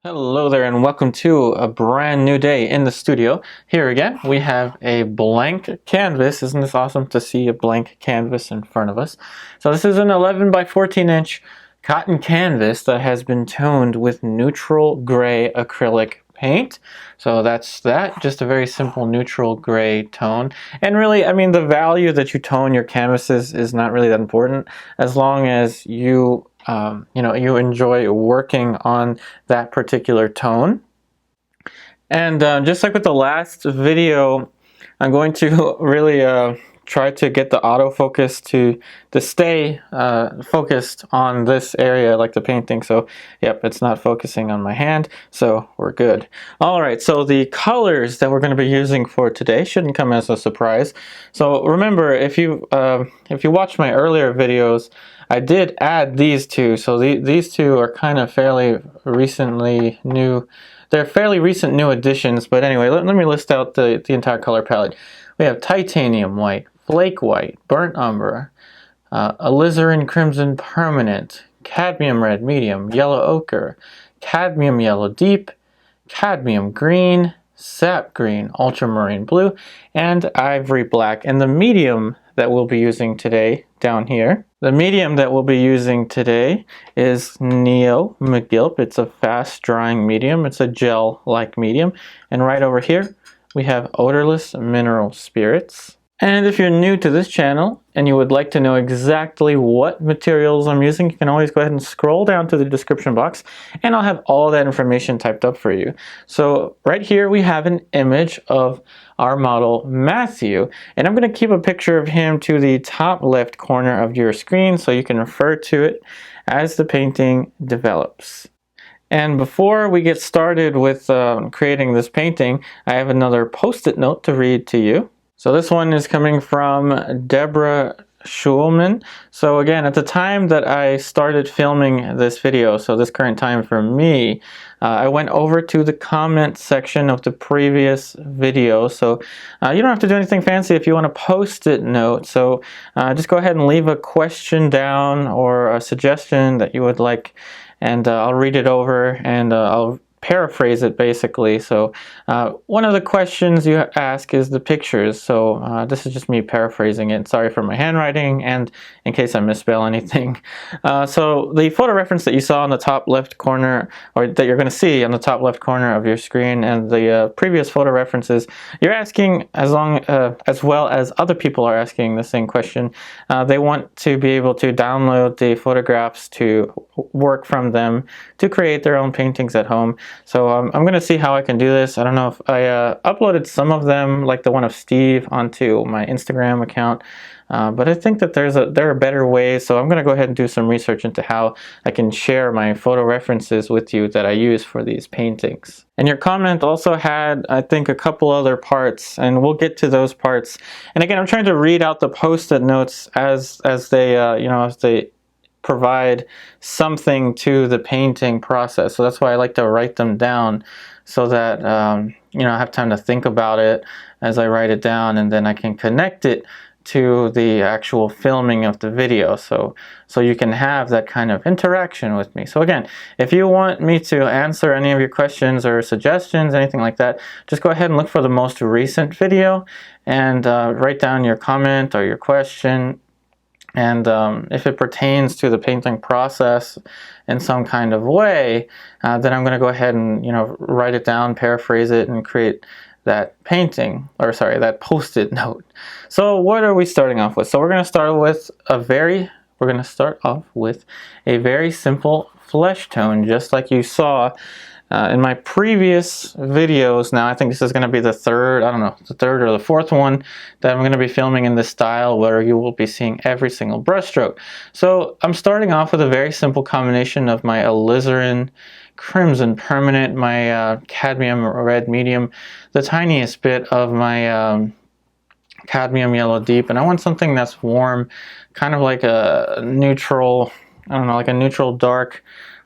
Hello there and welcome to a brand new day in the studio. Here again we have a blank canvas. Isn't this awesome to see a blank canvas in front of us? So this is an 11 by 14 inch cotton canvas that has been toned with neutral gray acrylic paint. So that's that, just a very simple neutral gray tone. And really, I mean, the value that you tone your canvases is not really that important as long as you you enjoy working on that particular tone. And just like with the last video, I'm going to really try to get the autofocus to stay focused on this area, like the painting. So yep, it's not focusing on my hand, so we're good. All right, so the colors that we're going to be using for today shouldn't come as a surprise. So remember, if you watched my earlier videos, I did add these two. So these two are kind of fairly recently new. They're fairly recent new additions, but anyway, let me list out the entire color palette. We have titanium white, flake white, burnt umber, alizarin crimson permanent, cadmium red medium, yellow ochre, cadmium yellow deep, cadmium green, sap green, ultramarine blue, and ivory black. And the medium that we'll be using today down here, the medium that we'll be using today is Megilp. It's a fast drying medium. It's a gel-like medium. And right over here, we have Odorless mineral spirits. And if you're new to this channel and you would like to know exactly what materials I'm using, you can always go ahead and scroll down to the description box and I'll have all that information typed up for you. So right here we have an image of our model Matthew, and I'm going to keep a picture of him to the top left corner of your screen so you can refer to it as the painting develops. And before we get started with creating this painting, I have another post-it note to read to you. So this one is coming from Deborah Schulman. So again, at the time that I started filming this video, so this current time for me, I went over to the comment section of the previous video. So you don't have to do anything fancy if you want a post-it note. So just go ahead and leave a question down or a suggestion that you would like, and I'll read it over and I'll paraphrase it basically. So one of the questions you ask is the pictures. So this is just me paraphrasing it. Sorry for my handwriting and in case I misspell anything. So the photo reference that you saw on the top left corner, or that you're going to see on the top left corner of your screen, and the previous photo references, you're asking as well as other people are asking the same question. They want to be able to download the photographs to work from them to create their own paintings at home. So I'm going to see how I can do this. I don't know if I uploaded some of them, like the one of Steve, onto my Instagram account. But I think that there are better ways, so I'm going to go ahead and do some research into how I can share my photo references with you that I use for these paintings. And your comment also had, I think, a couple other parts, and we'll get to those parts. And again, I'm trying to read out the post-it notes as they as they provide something to the painting process. So that's why I like to write them down so that I have time to think about it as I write it down, and then I can connect it to the actual filming of the video, so you can have that kind of interaction with me. So again, if you want me to answer any of your questions or suggestions, anything like that, just go ahead and look for the most recent video and write down your comment or your question. And if it pertains to the painting process in some kind of way, then I'm going to go ahead and write it down, paraphrase it, and create that painting, or sorry, that post-it note. So what are we starting off with? So we're going to start off with a very simple flesh tone, just like you saw in my previous videos. Now I think this is going to be the third or the fourth one that I'm going to be filming in this style, where you will be seeing every single brushstroke. So I'm starting off with a very simple combination of my alizarin crimson permanent, my cadmium red medium, the tiniest bit of my cadmium yellow deep, and I want something that's warm, kind of like a neutral, like a neutral dark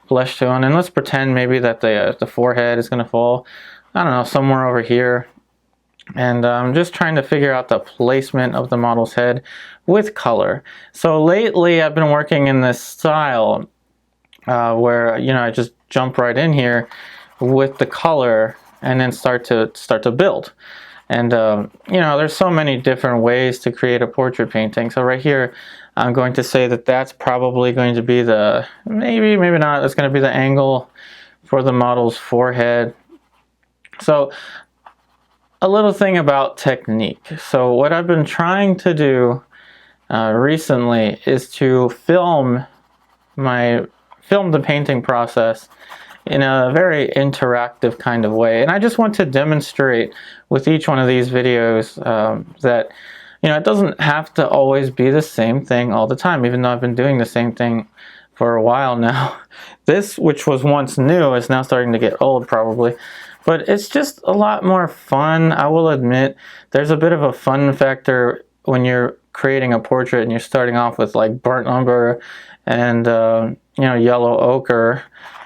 flesh tone. And let's pretend maybe that the forehead is going to fall, somewhere over here. And I'm just trying to figure out the placement of the model's head with color. So lately I've been working in this style where I just jump right in here with the color and then start to build. And you know, there's so many different ways to create a portrait painting. So right here, I'm going to say that that's probably going to be the, maybe not, it's going to be the angle for the model's forehead. So a little thing about technique. So what I've been trying to do recently is to film the painting process in a very interactive kind of way. And I just want to demonstrate with each one of these videos that, you know, it doesn't have to always be the same thing all the time, even though I've been doing the same thing for a while now. This, which was once new, is now starting to get old probably. But it's just a lot more fun. I will admit there's a bit of a fun factor when you're creating a portrait and you're starting off with like burnt umber and you know, yellow ochre,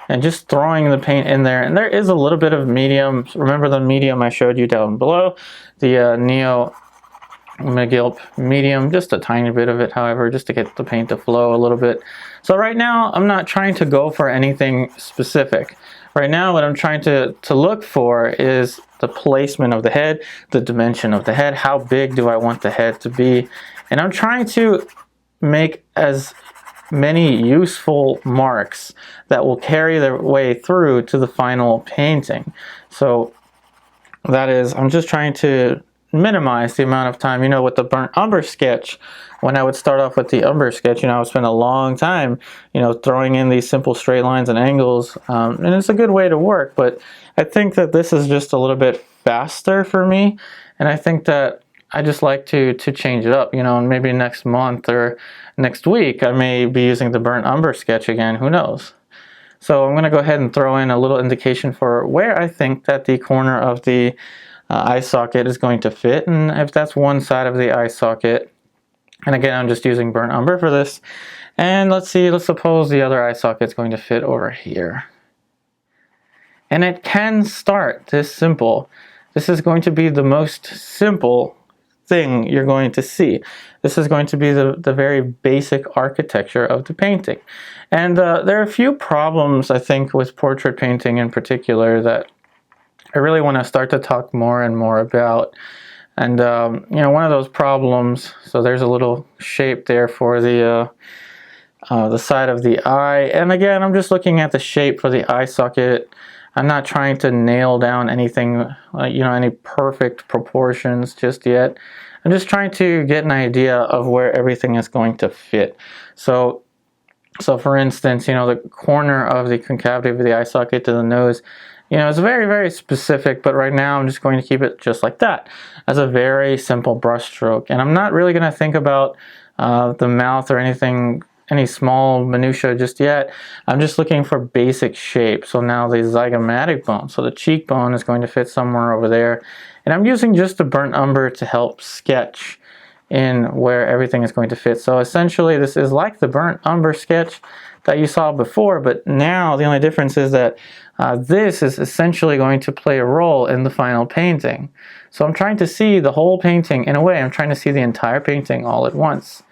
and just throwing the paint in there. And there is a little bit of medium. Remember the medium I showed you down below, the Neo Megilp medium, just a tiny bit of it, however, just to get the paint to flow a little bit. So right now I'm not trying to go for anything specific. Right now what I'm trying to look for is the placement of the head, the dimension of the head, how big do I want the head to be, and I'm trying to make as many useful marks that will carry their way through to the final painting. So that is, I'm just trying to minimize the amount of time, you know, with the burnt umber sketch. When I would start off with the umber sketch, you know, I would spend a long time, you know, throwing in these simple straight lines and angles, and it's a good way to work. But I think that this is just a little bit faster for me, and I think that I just like to change it up, you know, and maybe next month or next week I may be using the burnt umber sketch again, who knows. So I'm going to go ahead and throw in a little indication for where I think that the corner of the eye socket is going to fit, and if that's one side of the eye socket, and again I'm just using burnt umber for this, and let's suppose the other eye socket is going to fit over here. And it can start this simple. This is going to be the most simple thing you're going to see. This is going to be the very basic architecture of the painting. And there are a few problems, I think, with portrait painting in particular that I really want to start to talk more and more about. And you know, one of those problems, so there's a little shape there for the side of the eye, and again I'm just looking at the shape for the eye socket. I'm not trying to nail down anything, you know, any perfect proportions just yet. I'm just trying to get an idea of where everything is going to fit. So for instance, you know, the corner of the concavity of the eye socket to the nose, you know, it's very, very specific, but right now I'm just going to keep it just like that, as a very simple brush stroke. And I'm not really going to think about the mouth or anything, any small minutia just yet. I'm just looking for basic shape. So now the zygomatic bone, so the cheekbone is going to fit somewhere over there. And I'm using just the burnt umber to help sketch in where everything is going to fit. So essentially this is like the burnt umber sketch that you saw before, but now the only difference is that this is essentially going to play a role in the final painting. So I'm trying to see the whole painting. In a way, I'm trying to see the entire painting all at once.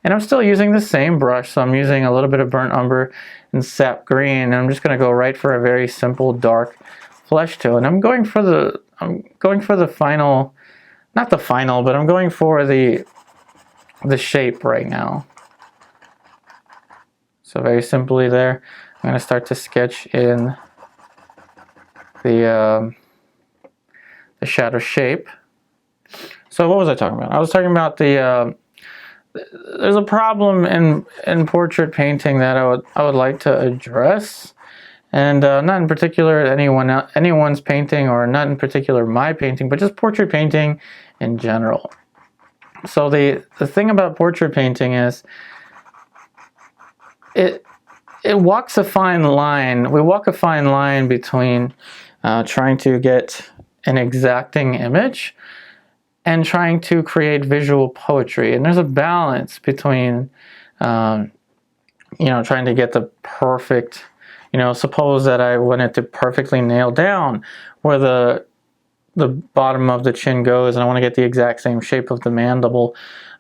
And I'm still using the same brush, so I'm using a little bit of burnt umber and sap green, and I'm just going to go right for a very simple dark flesh tone. I'm going for the final, not the final, but I'm going for the shape right now. So very simply there, I'm going to start to sketch in the shadow shape. So what was I talking about? I was talking about the there's a problem in portrait painting that I would like to address, and not in particular anyone's painting, or not in particular my painting, but just portrait painting in general. So the thing about portrait painting is it walks a fine line. We walk a fine line between trying to get an exacting image and trying to create visual poetry. And there's a balance between, you know, trying to get the perfect, you know, suppose that I wanted to perfectly nail down where the bottom of the chin goes, and I want to get the exact same shape of the mandible.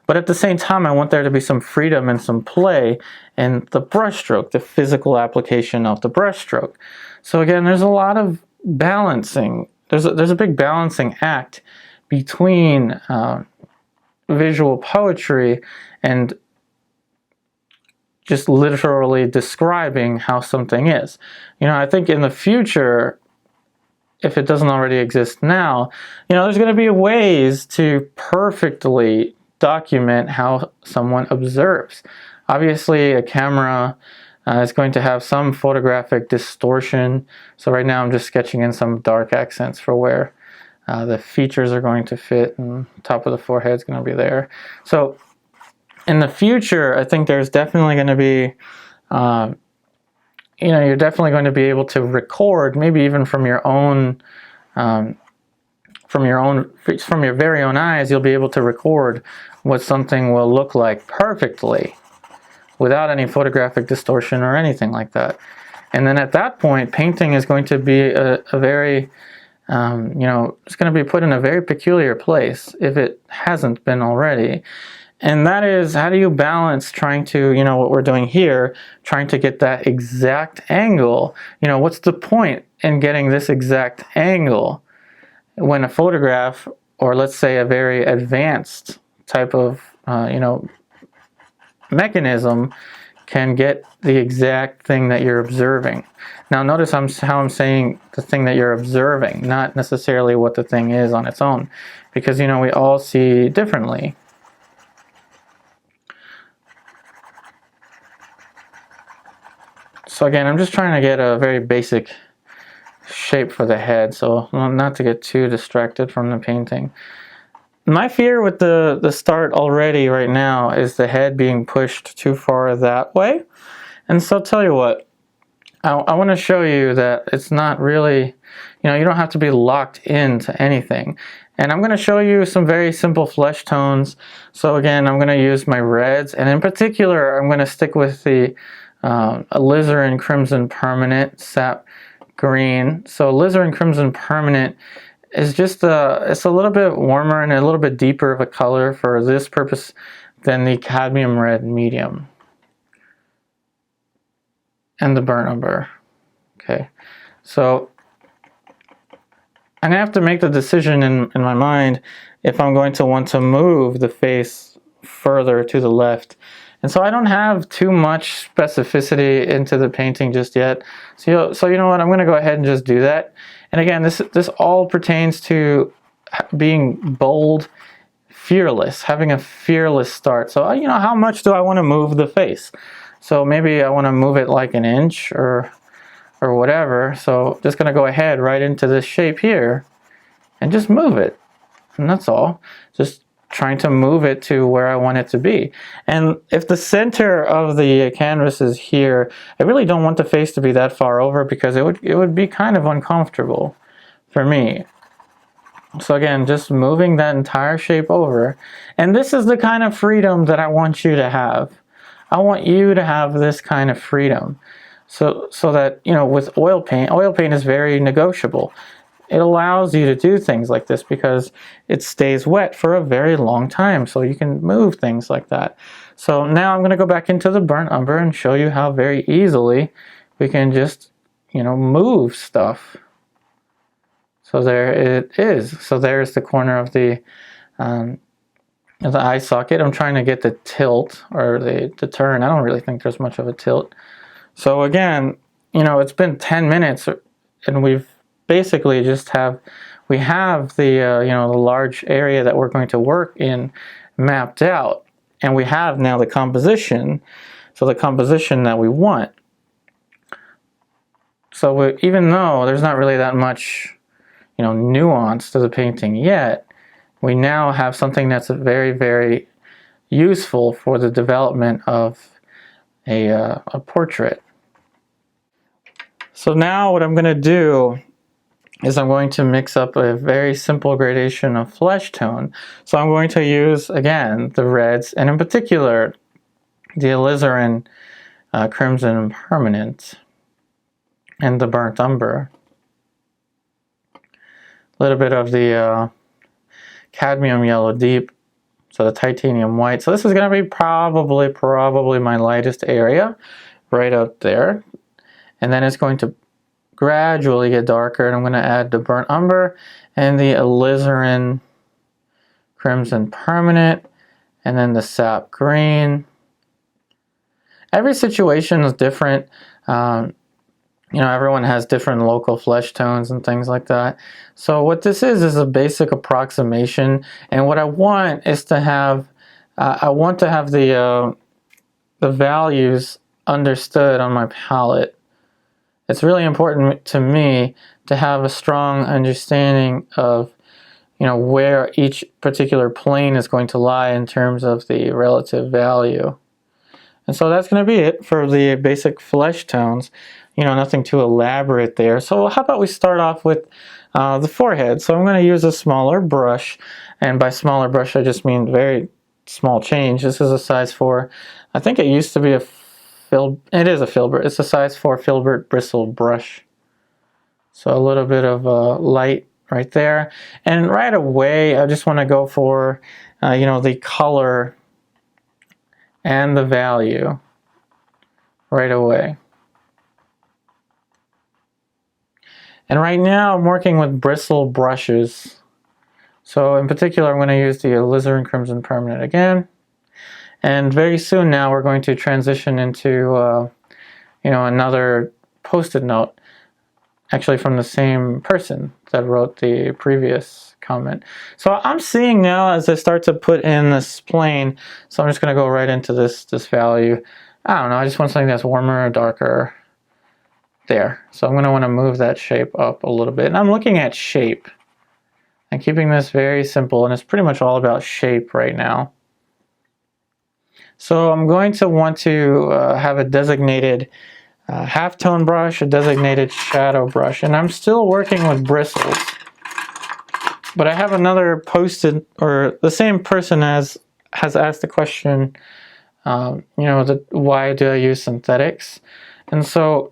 But at the same time, I want there to be some freedom and some play in the brushstroke, the physical application of the brushstroke. So again, there's a lot of balancing. There's a big balancing act between visual poetry and just literally describing how something is. You know, I think in the future, if it doesn't already exist now, you know, there's going to be ways to perfectly document how someone observes. Obviously, a camera is going to have some photographic distortion. So right now I'm just sketching in some dark accents for where the features are going to fit, and top of the forehead is going to be there. So in the future, I think there's definitely going to be, you know, you're definitely going to be able to record, maybe even from your own, from your very own eyes, you'll be able to record what something will look like perfectly, without any photographic distortion or anything like that. And then at that point, painting is going to be a very, you know, it's going to be put in a very peculiar place if it hasn't been already. And that is, how do you balance trying to, you know, what we're doing here, trying to get that exact angle? You know, what's the point in getting this exact angle when a photograph, or let's say a very advanced type of, you know, mechanism, can get the exact thing that you're observing. Now notice how I'm saying the thing that you're observing, not necessarily what the thing is on its own, because, you know, we all see differently. So again, I'm just trying to get a very basic shape for the head, so not to get too distracted from the painting. My fear with the start already right now is the head being pushed too far that way. And so I'll tell you what, I want to show you that it's not really, you know, you don't have to be locked into anything. And I'm going to show you some very simple flesh tones. So again, I'm going to use my reds, and in particular, I'm going to stick with the Alizarin Crimson Permanent Sap Green. So Alizarin Crimson Permanent is just it's a little bit warmer and a little bit deeper of a color for this purpose than the Cadmium Red Medium and the Burnt Umber. Okay, so I'm gonna have to make the decision in my mind if I'm going to want to move the face further to the left. And so I don't have too much specificity into the painting just yet. So you know what, I'm going to go ahead and just do that. And again, this all pertains to being bold, fearless, having a fearless start. So, you know, how much do I want to move the face? So maybe I want to move it like an inch or whatever. So just going to go ahead right into this shape here and just move it. And that's all. Just trying to move it to where I want it to be. And if the center of the canvas is here, I really don't want the face to be that far over, because it would be kind of uncomfortable for me. So again, just moving that entire shape over. And this is the kind of freedom that I want you to have. I want you to have this kind of freedom. So that, you know, with oil paint is very negotiable. It allows you to do things like this because it stays wet for a very long time, so you can move things like that. So now I'm going to go back into the Burnt Umber and show you how very easily we can just, you know, move stuff. So there it is. So there's the corner of the eye socket. I'm trying to get the tilt, or the turn. I don't really think there's much of a tilt. So again, you know, it's been 10 minutes and we've basically just have the you know, the large area that we're going to work in mapped out, and we have now the composition, so the composition that we want. So even though there's not really that much, you know, nuance to the painting yet, we now have something that's very, very useful for the development of a portrait. So now what I'm going to do is I'm going to mix up a very simple gradation of flesh tone. So I'm going to use, again, the reds, and in particular, the Alizarin Crimson Permanent and the Burnt Umber. A little bit of the Cadmium Yellow Deep, so the Titanium White. So this is going to be probably my lightest area, right up there. And then it's going to gradually get darker, and I'm going to add the burnt umber and the alizarin crimson permanent, and then the sap green. Every situation is different. You know, everyone has different local flesh tones and things like that. So what this is a basic approximation, and what I want is to have, the values understood on my palette. It's really important to me to have a strong understanding of, you know, where each particular plane is going to lie in terms of the relative value. And so that's going to be it for the basic flesh tones. You know, nothing too elaborate there. So how about we start off with the forehead. So I'm going to use a smaller brush, and by smaller brush I just mean very small change. This is a size 4. I think it used to be it is a filbert. It's a size 4 filbert bristle brush. So a little bit of light right there. And right away I just want to go for, you know, the color and the value right away. And right now I'm working with bristle brushes. So in particular I'm going to use the Alizarin Crimson Permanent again. And very soon now we're going to transition into you know, another post-it note, actually from the same person that wrote the previous comment. So I'm seeing now as I start to put in this plane, so I'm just going to go right into this value. I don't know, I just want something that's warmer or darker. There. So I'm going to want to move that shape up a little bit. And I'm looking at shape and keeping this very simple, and it's pretty much all about shape right now. So I'm going to want to have a designated halftone brush, a designated shadow brush, and I'm still working with bristles. But I have another posted, or the same person has asked the question, you know, why do I use synthetics? And so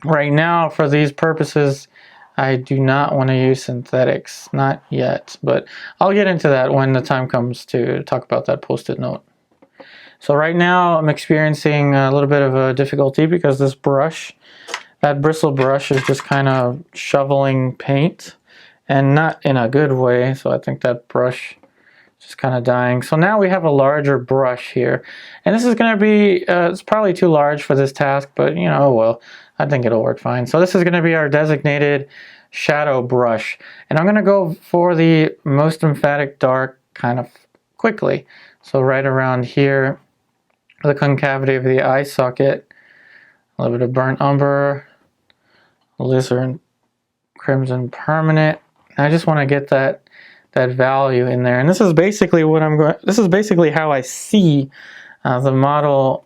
right now, for these purposes, I do not want to use synthetics, not yet, but I'll get into that when the time comes to talk about that post-it note. So right now I'm experiencing a little bit of a difficulty because this brush, that bristle brush, is just kind of shoveling paint, and not in a good way, so I think that brush is just kind of dying. So now we have a larger brush here, and this is going to be, it's probably too large for this task, but you know, well, I think it'll work fine. So this is going to be our designated shadow brush. And I'm going to go for the most emphatic dark kind of quickly. So right around here, the concavity of the eye socket, a little bit of burnt umber, alizarin crimson permanent. I just want to get that value in there. And this is basically what this is basically how I see the model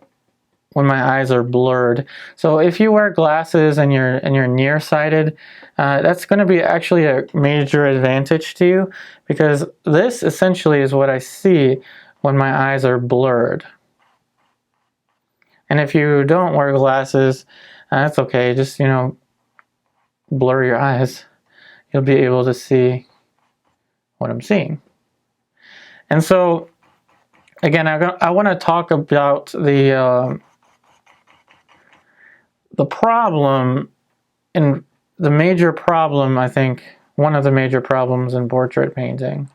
when my eyes are blurred. So if you wear glasses and you're nearsighted, that's going to be actually a major advantage to you, because this essentially is what I see when my eyes are blurred. And if you don't wear glasses, that's okay. Just, you know, blur your eyes. You'll be able to see what I'm seeing. And so, again, I want to talk about the problem, and the major problem, I think, one of the major problems in portrait painting.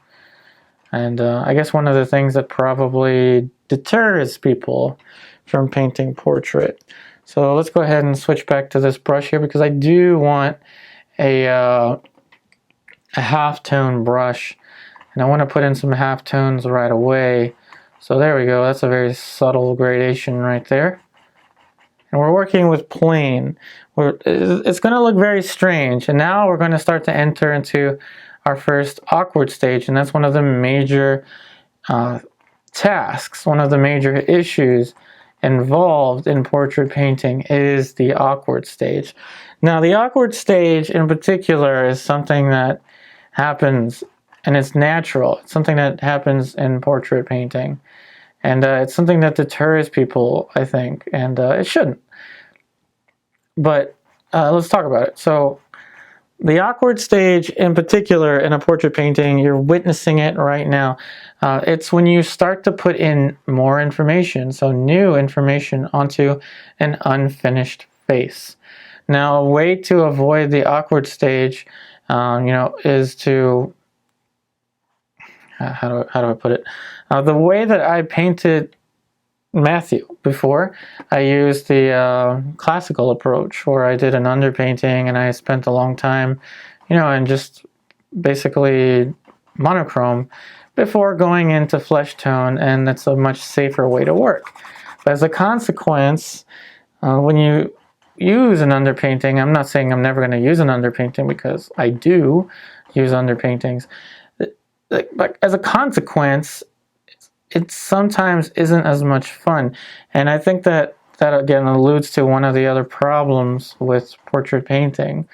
And I guess one of the things that probably deters people from painting portrait. So let's go ahead and switch back to this brush here, because I do want a halftone brush, and I want to put in some halftones right away. So there we go, that's a very subtle gradation right there. And we're working with plane. It's going to look very strange, and now we're going to start to enter into our first awkward stage, and that's one of the major tasks, one of the major issues involved in portrait painting is the awkward stage. Now, the awkward stage in particular is something that happens, and it's natural. It's something that happens in portrait painting, and it's something that deters people, I think, and it shouldn't. But let's talk about it. So the awkward stage in particular in a portrait painting, you're witnessing it right now. It's when you start to put in more information, so new information onto an unfinished face. Now, a way to avoid the awkward stage, is to, how do I put it? The way that I painted Matthew before, I used the classical approach, where I did an underpainting and I spent a long time, and just basically monochrome before going into flesh tone, and that's a much safer way to work. But as a consequence, when you use an underpainting, I'm not saying I'm never going to use an underpainting, because I do use underpaintings, but as a consequence, it sometimes isn't as much fun. And I think that again alludes to one of the other problems with portrait painting.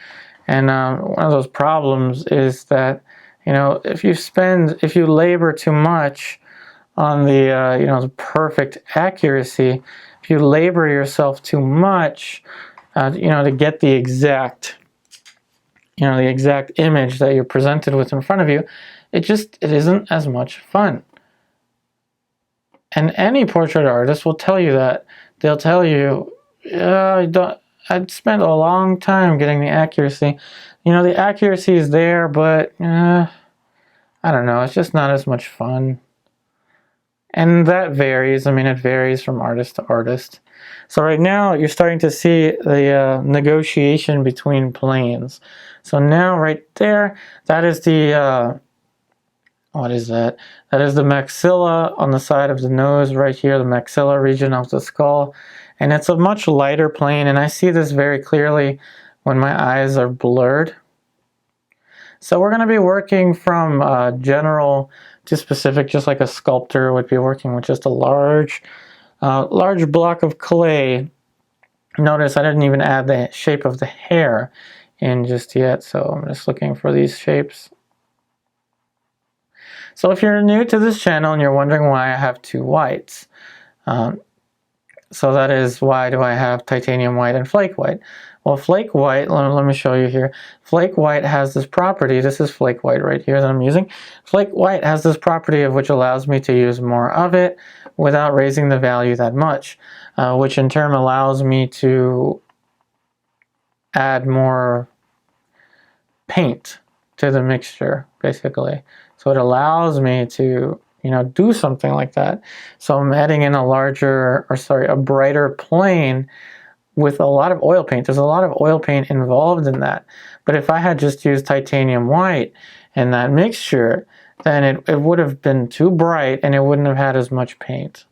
And one of those problems is that, if you labor too much on the, the perfect accuracy, if you labor yourself too much, to get the exact image that you're presented with in front of you, it isn't as much fun. And any portrait artist will tell you that. They'll tell you, I'd spent a long time getting the accuracy. The accuracy is there, but I don't know, it's just not as much fun. And that varies. It varies from artist to artist. So right now, you're starting to see the negotiation between planes. So now right there, that is the... what is that? That is the maxilla on the side of the nose right here, the maxilla region of the skull. And it's a much lighter plane, and I see this very clearly when my eyes are blurred. So we're going to be working from general to specific, just like a sculptor would be working with just a large block of clay. Notice I didn't even add the shape of the hair in just yet, so I'm just looking for these shapes. So if you're new to this channel and you're wondering why I have two whites, so that is, why do I have titanium white and flake white? Well, flake white, let me show you here. Flake white has this property. This is flake white right here that I'm using. Flake white has this property of which allows me to use more of it without raising the value that much, which in turn allows me to add more paint to the mixture, basically. So it allows me to, do something like that. So I'm adding in a brighter plane with a lot of oil paint. There's a lot of oil paint involved in that. But if I had just used titanium white in that mixture, then it would have been too bright and it wouldn't have had as much paint.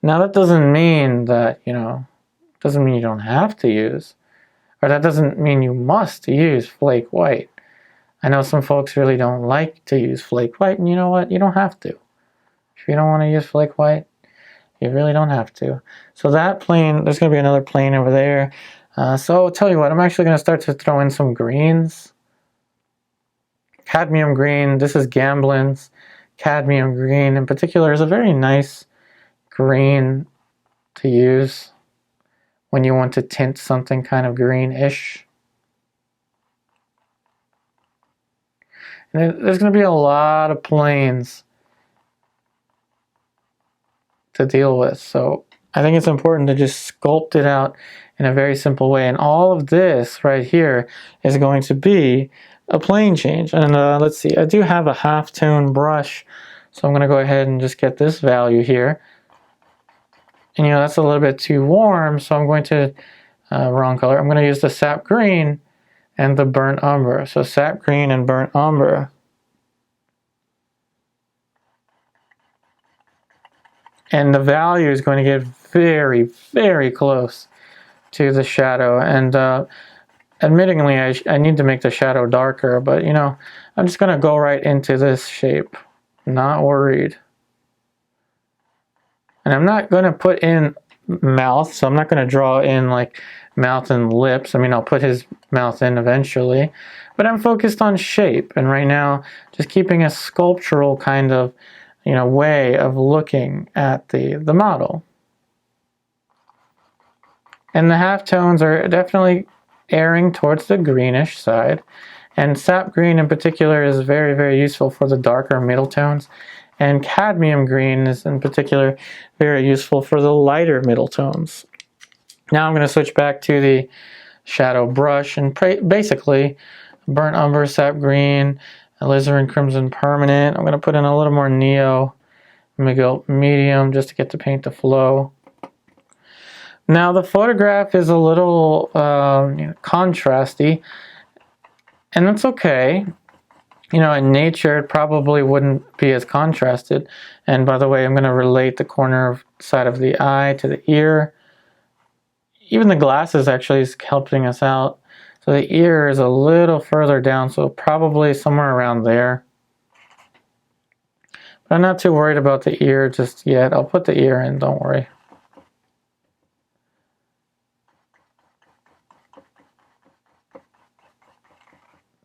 Now that doesn't mean that, doesn't mean you don't have to use, or that doesn't mean you must use flake white. I know some folks really don't like to use flake white, and you know what? You don't have to. If you don't want to use flake white, you really don't have to. So that plane, there's going to be another plane over there. So I'll tell you what, I'm actually going to start to throw in some greens. Cadmium green, this is Gamblin's cadmium green in particular, is a very nice green to use when you want to tint something kind of greenish. And there's going to be a lot of planes to deal with, so I think it's important to just sculpt it out in a very simple way. And all of this right here is going to be a plane change. And let's see, I do have a half-tone brush, so I'm going to go ahead and just get this value here. And that's a little bit too warm, so I'm going to, wrong color, I'm going to use the sap green and the burnt umber. So sap green and burnt umber. And the value is going to get very, very close to the shadow. And admittingly, I need to make the shadow darker, but I'm just going to go right into this shape. Not worried. And I'm not going to put in mouth, so I'm not going to draw in like mouth and lips. I'll put his mouth in eventually, but I'm focused on shape. And right now, just keeping a sculptural kind of way of looking at the model. And the halftones are definitely erring towards the greenish side. And sap green in particular is very, very useful for the darker middle tones. And cadmium green is in particular very useful for the lighter middle tones. Now I'm going to switch back to the shadow brush, and basically burnt umber, sap green, alizarin crimson permanent. I'm going to put in a little more neo Megilp medium just to get the paint to flow. Now the photograph is a little contrasty, and that's okay. You know, in nature it probably wouldn't be as contrasted. And by the way, I'm going to relate the corner side of the eye to the ear. Even the glasses actually is helping us out. So the ear is a little further down, so probably somewhere around there. But I'm not too worried about the ear just yet. I'll put the ear in, don't worry.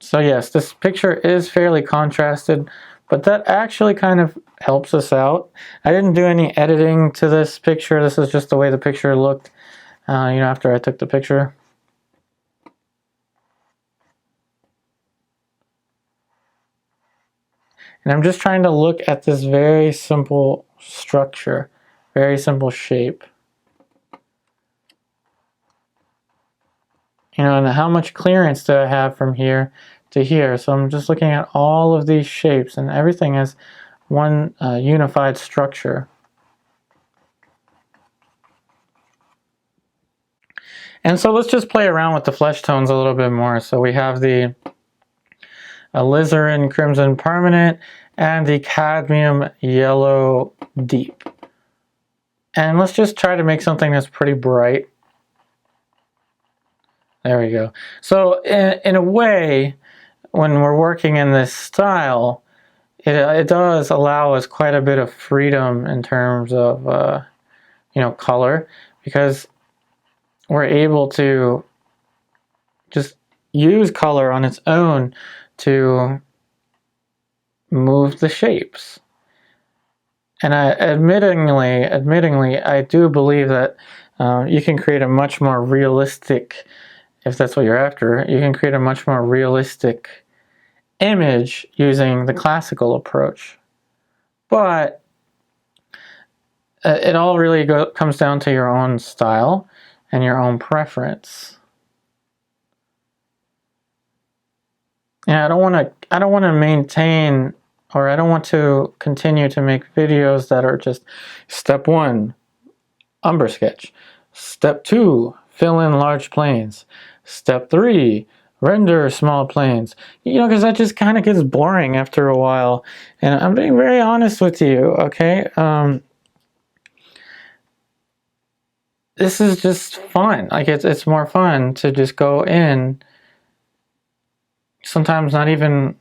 So yes, this picture is fairly contrasted, but that actually kind of helps us out. I didn't do any editing to this picture. This is just the way the picture looked, after I took the picture. And I'm just trying to look at this very simple structure, very simple shape. And how much clearance do I have from here to here? So I'm just looking at all of these shapes, and everything is one unified structure. And so let's just play around with the flesh tones a little bit more. So we have the alizarin crimson permanent and the cadmium yellow deep. And let's just try to make something that's pretty bright. There we go. So in a way, when we're working in this style, it does allow us quite a bit of freedom in terms of color, because we're able to just use color on its own to move the shapes. And admittingly, I do believe that you can create a much more realistic, if that's what you're after, you can create a much more realistic image using the classical approach. But it all really comes down to your own style and your own preference. And I don't want to maintain, or I don't want to continue to make videos that are just step 1, umber sketch. Step 2, fill in large planes. Step 3, render small planes. Because that just kind of gets boring after a while. And I'm being very honest with you, okay? This is just fun. Like, it's more fun to just go in. Sometimes you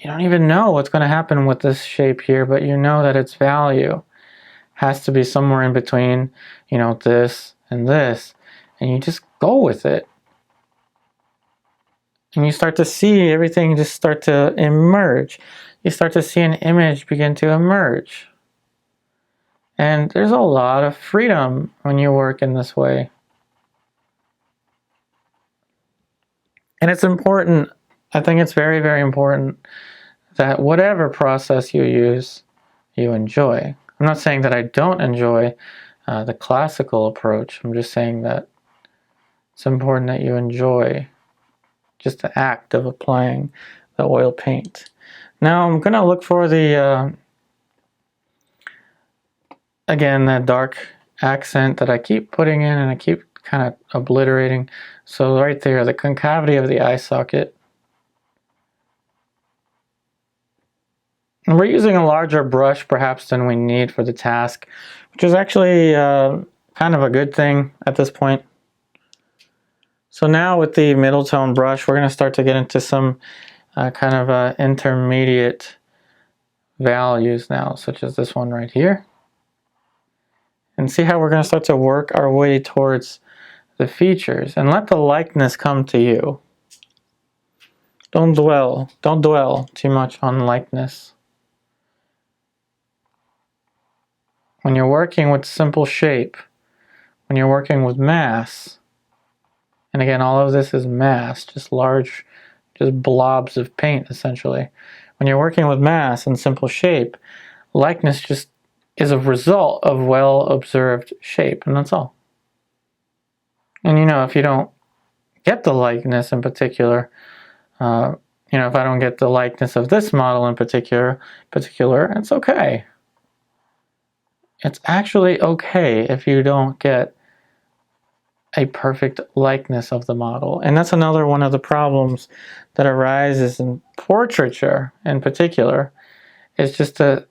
don't even know what's going to happen with this shape here, but you know that its value has to be somewhere in between, this and this. And you just go with it. And you start to see everything just start to emerge. You start to see an image begin to emerge. And there's a lot of freedom when you work in this way. And it's important, I think it's very, very important that whatever process you use, you enjoy. I'm not saying that I don't enjoy the classical approach. I'm just saying that it's important that you enjoy just the act of applying the oil paint. Now I'm going to look for the, again, that dark accent that I keep putting in and I keep kind of obliterating. So right there, the concavity of the eye socket. And we're using a larger brush perhaps than we need for the task, which is actually kind of a good thing at this point. So now with the middle tone brush, we're going to start to get into some kind of intermediate values now, such as this one right here. And see how we're going to start to work our way towards the features, and let the likeness come to you. Don't dwell too much on likeness. When you're working with simple shape, when you're working with mass, and again, all of this is mass, just blobs of paint, essentially. When you're working with mass and simple shape, likeness just is a result of well-observed shape, and that's all. And if you don't get the likeness in particular. You know, if I don't get the likeness of this model in particular, it's okay. It's actually okay if you don't get a perfect likeness of the model. And that's another one of the problems that arises in portraiture in particular. It's just the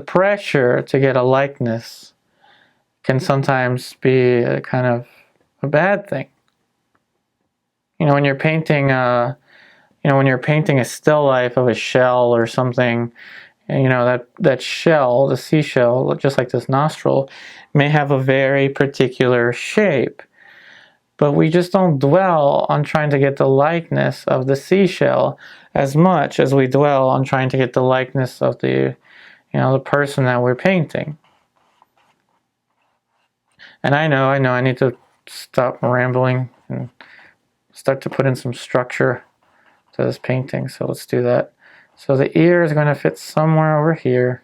pressure to get a likeness can sometimes be a kind of a bad thing. You know, when you're painting when you're painting a still life of a shell or something, you know, that shell, the seashell, just like this nostril, may have a very particular shape. But we just don't dwell on trying to get the likeness of the seashell as much as we dwell on trying to get the likeness of the, you know, the person that we're painting. And I know I need to stop rambling and start to put in some structure to this painting. So let's do that. So the ear is going to fit somewhere over here.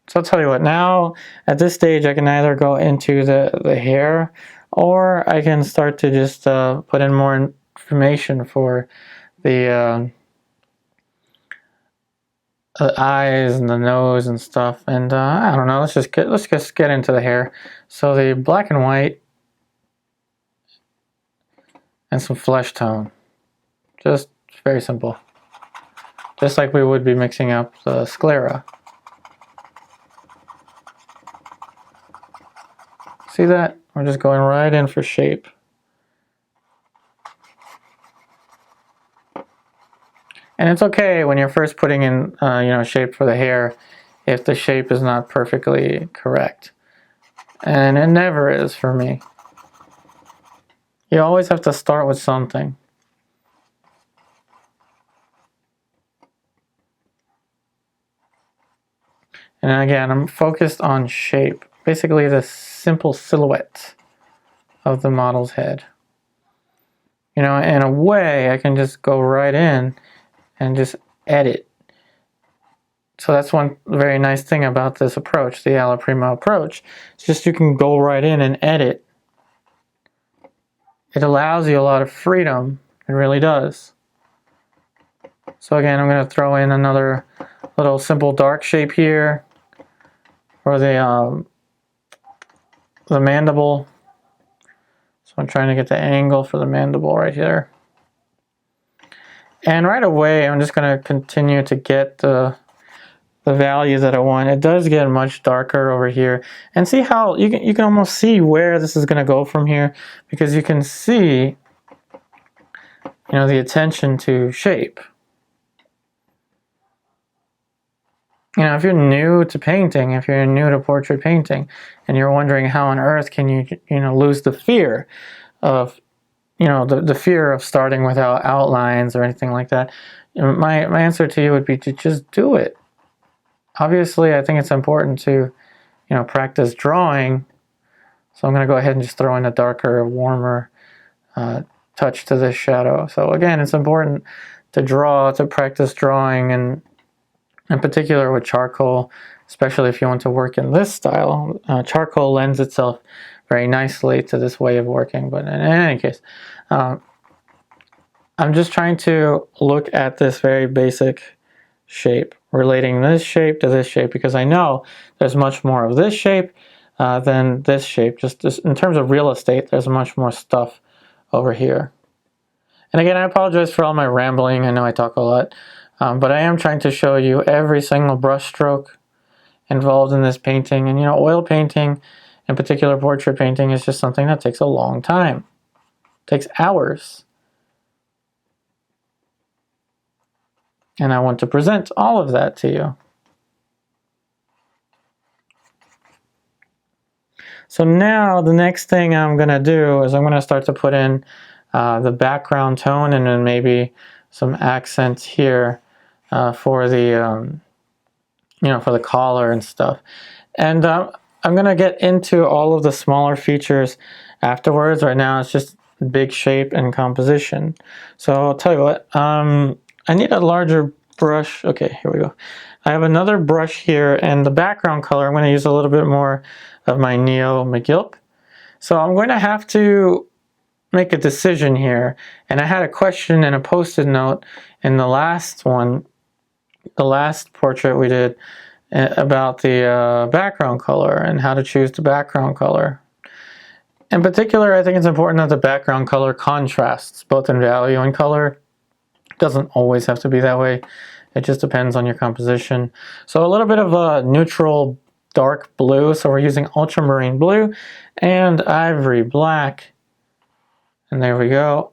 So I'll tell you what, now at this stage I can either go into the hair, or I can start to just put in more information for the eyes and the nose and stuff. And I don't know, let's just get into the hair. So the black and white and some flesh tone, just very simple, just like we would be mixing up the sclera. See that? We're just going right in for shape. And it's okay when you're first putting in, shape for the hair, if the shape is not perfectly correct. And it never is for me. You always have to start with something. And again, I'm focused on shape. Basically the simple silhouette of the model's head. You know, in a way, I can just go right in and just edit. So that's one very nice thing about this approach, the alla prima approach. It's just you can go right in and edit. It allows you a lot of freedom. It really does. So again, I'm going to throw in another little simple dark shape here for the mandible. So I'm trying to get the angle for the mandible right here. And right away, I'm just going to continue to get the value that I want. It does get much darker over here. And see how you can almost see where this is going to go from here, because you can see, you know, the attention to shape. You know, if you're new to painting, if you're new to portrait painting, and you're wondering how on earth can you lose the fear of, the fear of starting without outlines or anything like that, my answer to you would be to just do it. Obviously, I think it's important to, practice drawing. So I'm going to go ahead and just throw in a darker, warmer touch to this shadow. So again, it's important to draw, to practice drawing, and in particular with charcoal, especially if you want to work in this style. Charcoal lends itself very nicely to this way of working. But in any case, I'm just trying to look at this very basic shape, relating this shape to this shape, because I know there's much more of this shape than this shape. Just in terms of real estate, there's much more stuff over here. And again, I apologize for all my rambling. I know I talk a lot, but I am trying to show you every single brush stroke involved in this painting. And oil painting, in particular portrait painting, is just something that takes a long time. It takes hours. And I want to present all of that to you. So now the next thing I'm going to do is I'm going to start to put in the background tone, and then maybe some accents here for the for the collar and stuff. And I'm going to get into all of the smaller features afterwards. Right now it's just big shape and composition. So I'll tell you what, I need a larger brush. Okay, here we go. I have another brush here, and the background color, I'm going to use a little bit more of my Neo Megilp. So I'm going to have to make a decision here. And I had a question and a post-it note in the last one, the last portrait we did, about the background color and how to choose the background color. In particular, I think it's important that the background color contrasts both in value and color. It doesn't always have to be that way. It just depends on your composition. So a little bit of a neutral dark blue. So we're using ultramarine blue and ivory black. And there we go.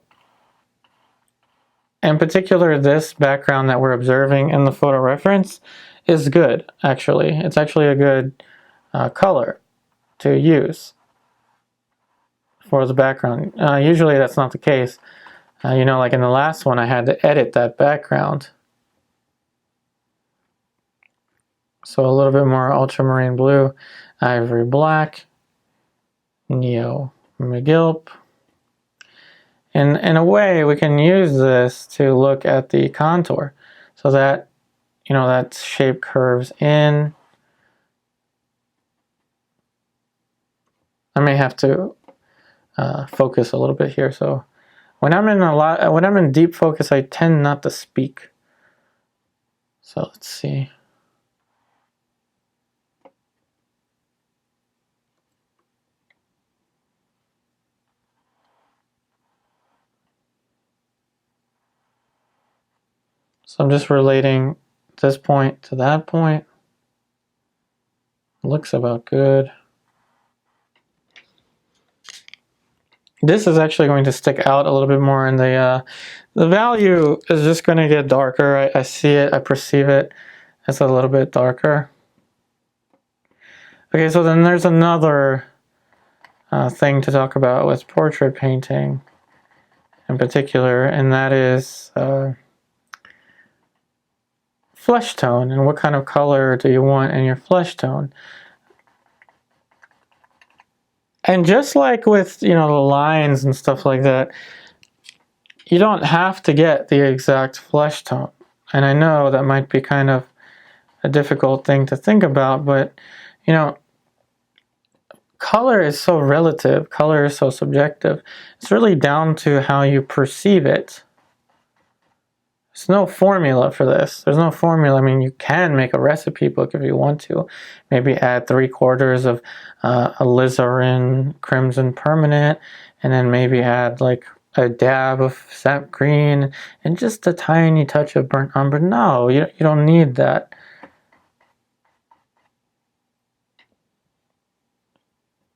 In particular, this background that we're observing in the photo reference is good, actually. It's actually a good color to use for the background. Usually that's not the case. You know, like in the last one, I had to edit that background. So a little bit more ultramarine blue, ivory black, Neo Megilp. And in a way, we can use this to look at the contour so that, you know, that shape curves in. I may have to focus a little bit here. So when I'm in deep focus, I tend not to speak. So let's see. So I'm just relating this point to that point. Looks about good. This is actually going to stick out a little bit more, and the value is just going to get darker. I see it, I perceive it. It's a little bit darker. Okay, so then there's another thing to talk about with portrait painting in particular, and that is flesh tone, and what kind of color do you want in your flesh tone. And just like with, you know, the lines and stuff like that, you don't have to get the exact flesh tone. And I know that might be kind of a difficult thing to think about, but, you know, color is so relative, color is so subjective. It's really down to how you perceive it. There's no formula for this. There's no formula. I mean, you can make a recipe book if you want to. Maybe add 3/4 of Alizarin Crimson Permanent, and then maybe add like a dab of sap green and just a tiny touch of burnt umber. No, you don't need that.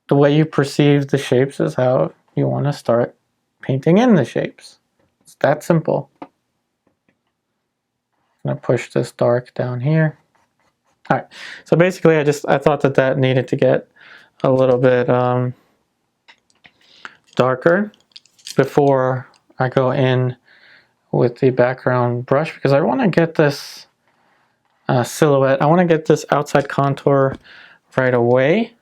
The way you perceive the shapes is how you want to start painting in the shapes. It's that simple. I'm gonna push this dark down here. All right, so basically I thought that needed to get a little bit darker before I go in with the background brush, because I want to get this silhouette, I want to get this outside contour right away.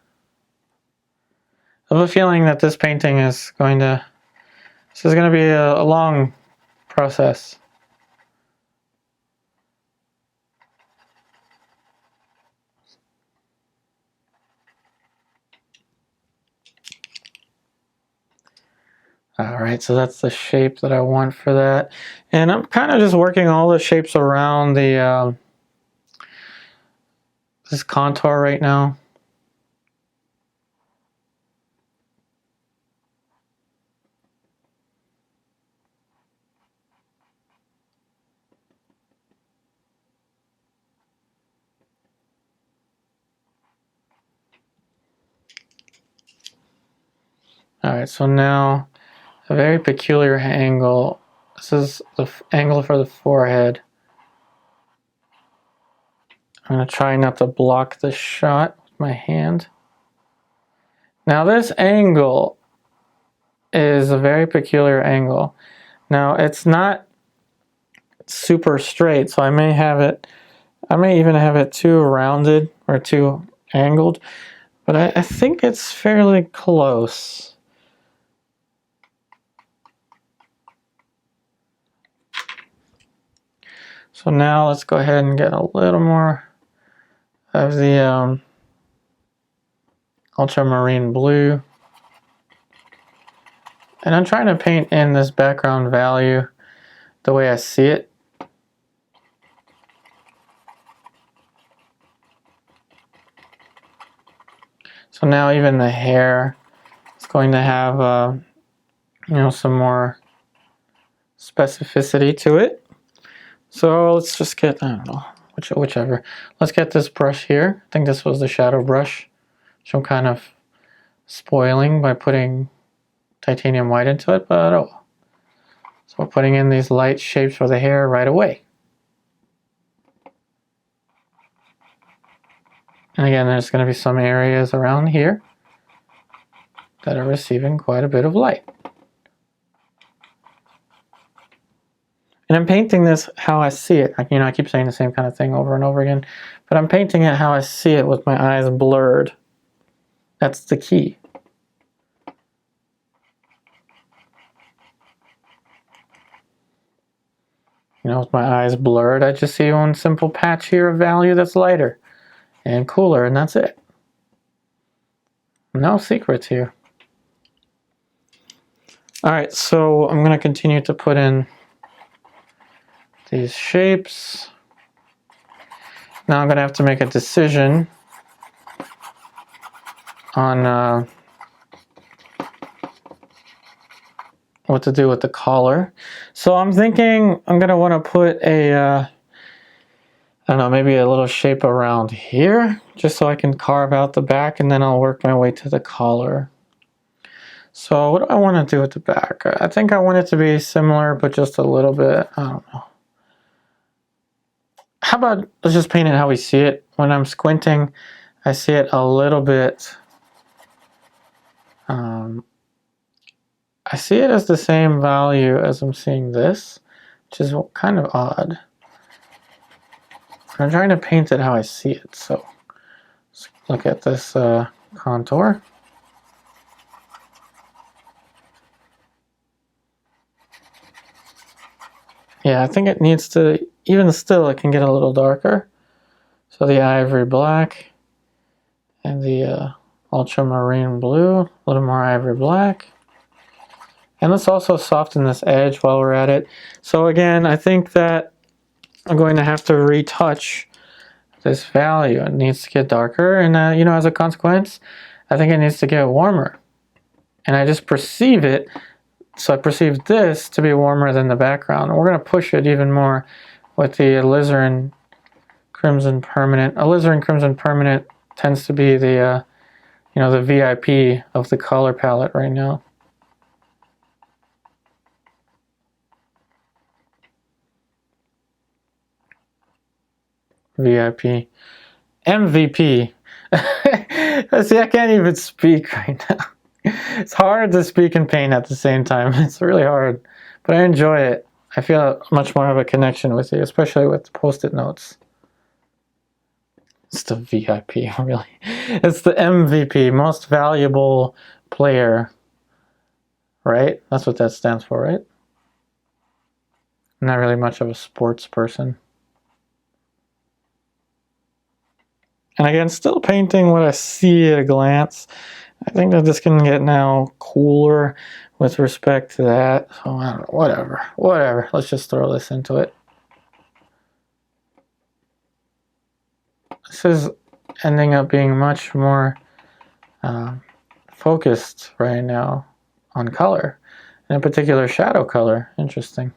I have a feeling that this painting is going to be a long process. Alright, so that's the shape that I want for that. And I'm kind of just working all the shapes around the this contour right now. Alright, so now a very peculiar angle. This is the angle for the forehead. I'm going to try not to block the shot with my hand. Now this angle is a very peculiar angle. Now it's not super straight, so I may even have it too rounded or too angled, but I think it's fairly close. So now let's go ahead and get a little more of the ultramarine blue. And I'm trying to paint in this background value the way I see it. So now even the hair is going to have, you know, some more specificity to it. So let's just get, I don't know, whichever. Let's get this brush here. I think this was the shadow brush, which I'm kind of spoiling by putting titanium white into it, but oh. So we're putting in these light shapes for the hair right away. And again, there's going to be some areas around here that are receiving quite a bit of light. And I'm painting this how I see it. You know, I keep saying the same kind of thing over and over again, but I'm painting it how I see it with my eyes blurred. That's the key. You know, with my eyes blurred, I just see one simple patch here of value that's lighter and cooler, and that's it. No secrets here. Alright, so I'm going to continue to put in these shapes. Now I'm going to have to make a decision on what to do with the collar. So I'm thinking I'm going to want to put a, I don't know, maybe a little shape around here, just so I can carve out the back, and then I'll work my way to the collar. So what do I want to do with the back? I think I want it to be similar, but just a little bit, I don't know. How about, let's just paint it how we see it. When I'm squinting, I see it a little bit, I see it as the same value as I'm seeing this, which is kind of odd. I'm trying to paint it how I see it, so let's look at this contour. Yeah, I think it needs to, even still, it can get a little darker. So the ivory black and the ultramarine blue, a little more ivory black. And let's also soften this edge while we're at it. So again, I think that I'm going to have to retouch this value. It needs to get darker, and you know, as a consequence, I think it needs to get warmer. And I just perceive it, so I perceive this to be warmer than the background. We're going to push it even more with the Alizarin Crimson Permanent. Alizarin Crimson Permanent tends to be the, you know, the VIP of the color palette right now. VIP. MVP. See, I can't even speak right now. It's hard to speak and paint at the same time. It's really hard, but I enjoy it. I feel much more of a connection with you, especially with the post-it notes. It's the VIP, really. It's the MVP, most valuable player, right? That's what that stands for, right? I'm not really much of a sports person. And again, still painting what I see at a glance. I think that this can get now cooler with respect to that. So I don't know, whatever. Let's just throw this into it. This is ending up being much more focused right now on color, and in particular shadow color. Interesting.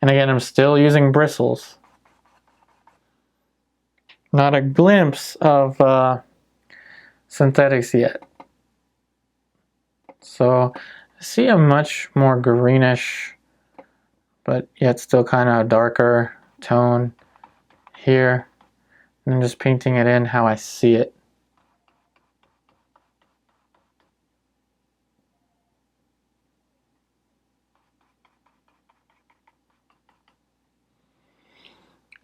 And again, I'm still using bristles. Not a glimpse of synthetics yet. So I see a much more greenish, but yet still kind of a darker tone here. And I'm just painting it in how I see it.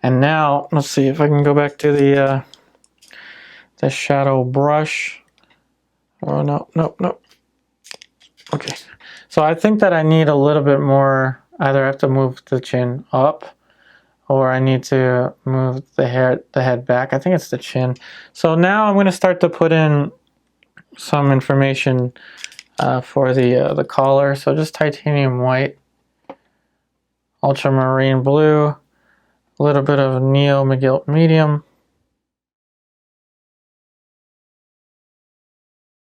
And now, let's see if I can go back to the shadow brush. Oh, no, no, no. Okay. So I think that I need a little bit more. Either I have to move the chin up, or I need to move the head back. I think it's the chin. So now I'm going to start to put in some information for the collar. So just titanium white, ultramarine blue, a little bit of neo Megilp medium,